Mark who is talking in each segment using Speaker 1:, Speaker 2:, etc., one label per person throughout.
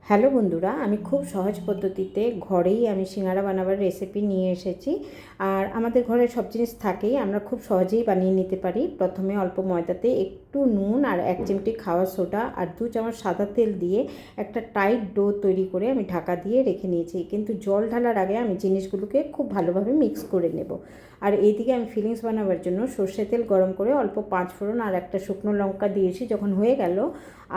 Speaker 1: Hello বন্ধুরা, আমি খুব সহজ পদ্ধতিতে ঘরেই আমি সিঙ্গারা বানাবার রেসিপি নিয়ে এসেছি। আর আমাদের ঘরে সব জিনিস থাকেই, আমরা খুব সহজেই বানিয়ে নিতে পারি। প্রথমে অল্প ময়দাতে একটু নুন আর 1 চিমটি খাওয়া সোডা আর 2 চামচ সাদা তেল দিয়ে একটা টাইট ডো তৈরি করে আমি ঢাকা দিয়ে রেখে নিয়েছি। কিন্তু জল ঢালার আগে আমি জিনিসগুলোকে খুব ভালোভাবে মিক্স করে নেব। আর এইদিকে আমি ফিলিংস বানাবার জন্য সর্ষে তেল গরম করে অল্প 5 ফোড়ন আর একটা শুকনো লঙ্কা দিয়েছি। যখন হয়ে গেল,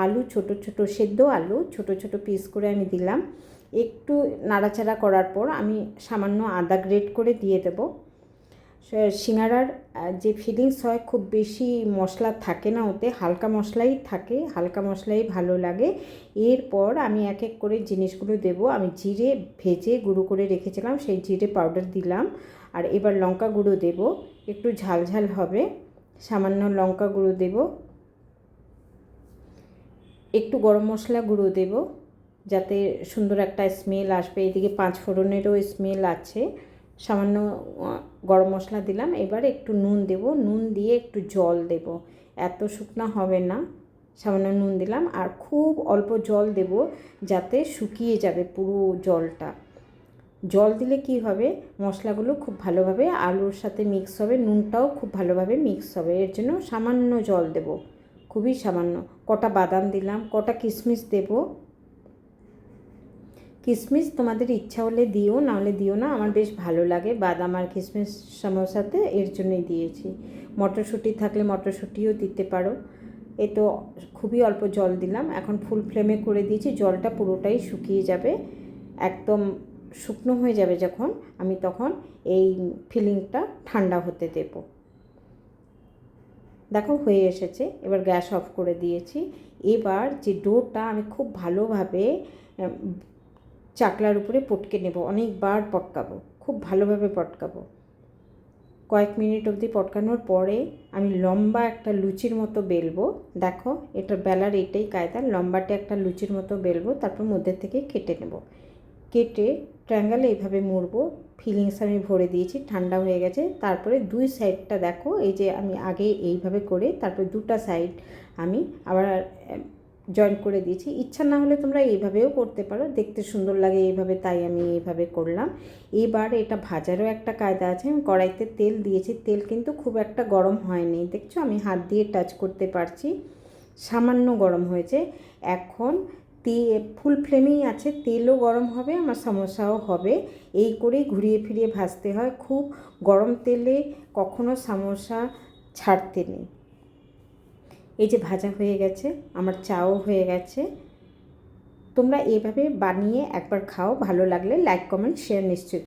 Speaker 1: আলু ছোট ছোট সেদ্ধ আলু ছোট ছোট পিস করে আমি দিলাম। একটু নাড়াচাড়া করার পর আমি সামান্য আদা গ্রেট করে দিয়ে দেব। সিঙ্গারার যে ফিলিংস হয়, খুব বেশি মশলা থাকে না ওতে, হালকা মশলাই থাকে, হালকা মশলাই ভালো লাগে। এরপর আমি এক এক করে জিনিসগুলো দেব। আমি জিরে ভেজে গুঁড়ো করে রেখেছিলাম, সেই জিরে পাউডার দিলাম। আর এবার লঙ্কা গুঁড়ো দেব, একটু ঝাল ঝাল হবে, সামান্য লঙ্কা গুঁড়ো দেব। একটু গরম মশলা গুঁড়ো দেব যাতে সুন্দর একটা স্মেল আসবে। এদিকে 5 ফোড়নেরও স্মেল আছে। সামান্য গরম মশলা দিলাম। এবার একটু নুন দেব, নুন দিয়ে একটু জল দেব, এত শুকনো হবে না, সামান্য নুন দিলাম। আর খুব অল্প জল দেব যাতে শুকিয়ে যাবে পুরো জলটা। জল দিলে কি হবে, মশলাগুলো খুব ভালোভাবে আলুর সাথে মিক্স হবে, নুনটাও খুব ভালোভাবে মিক্স হবে। এর জন্য সামান্য জল দেব, খুবই সামান্য। কটা বাদাম দিলাম, কটা কিশমিশ দেব। কিশমিশ তোমাদের ইচ্ছা হলে দিও, না হলে দিও না। আমার বেশ ভালো লাগে বাদাম আর কিশমিশ সমোসাতে, এর জন্যই দিয়েছি। মটরশুঁটি থাকলে মটরশুঁটিও দিতে পারো। এই তো খুবই অল্প জল দিলাম। এখন ফুল ফ্লেমে করে দিয়েছি, জলটা পুরোটাই শুকিয়ে যাবে, একদম শুকনো হয়ে যাবে যখন, আমি তখন এই ফিলিংটা ঠান্ডা হতে দেব। দেখো হয়ে এসেছে, এবার গ্যাস অফ করে দিয়েছি। এবার যে ডোটা আমি খুব ভালোভাবে চাকলার উপরে পটকে নেব, অনেকবার পটকাবো, খুব ভালোভাবে পটকাবো। কয়েক মিনিট অবধি পটকানোর পরে আমি লম্বা একটা লুচির মতো বেলবো। দেখো, এটা বেলার এটাই কায়দা, লম্বাটে একটা লুচির মতো বেলবো, তারপর মধ্যে থেকে কেটে নেব। কেটে ট্রায়াঙ্গেলে এইভাবে মুড়বো। ফিলিংস আমি ভরে দিয়েছি, ঠান্ডা হয়ে গেছে। তারপরে 2 সাইডটা দেখো, এই যে আমি আগে এইভাবে করে তারপরে 2টা সাইড আমি আবার জয়েন্ট করে দিয়েছি। ইচ্ছা না হলে তোমরা এইভাবেও করতে পারো, দেখতে সুন্দর লাগে এইভাবে, তাই আমি এইভাবে করলাম। এবার এটা ভাজারও একটা কায়দা আছে। আমি কড়াইতে তেল দিয়েছি, তেল কিন্তু খুব একটা গরম হয়নি, দেখছো আমি হাত দিয়ে টাচ করতে পারছি, সামান্য গরম হয়েছে। এখন ফুল ফ্লেমেই আছে, তেলও গরম হবে, আমার সমোসাও হবে। এই করেই ঘুরিয়ে ফিরিয়ে ভাজতে হয়, খুব গরম তেলে কখনো সমোসা ছাড়তে নেই। এই যে ভাজা হয়ে গেছে, আমার চাও হয়ে গেছে। তোমরা এভাবে বানিয়ে একবার খাও, ভালো লাগলে লাইক কমেন্ট শেয়ার নিশ্চয়ই।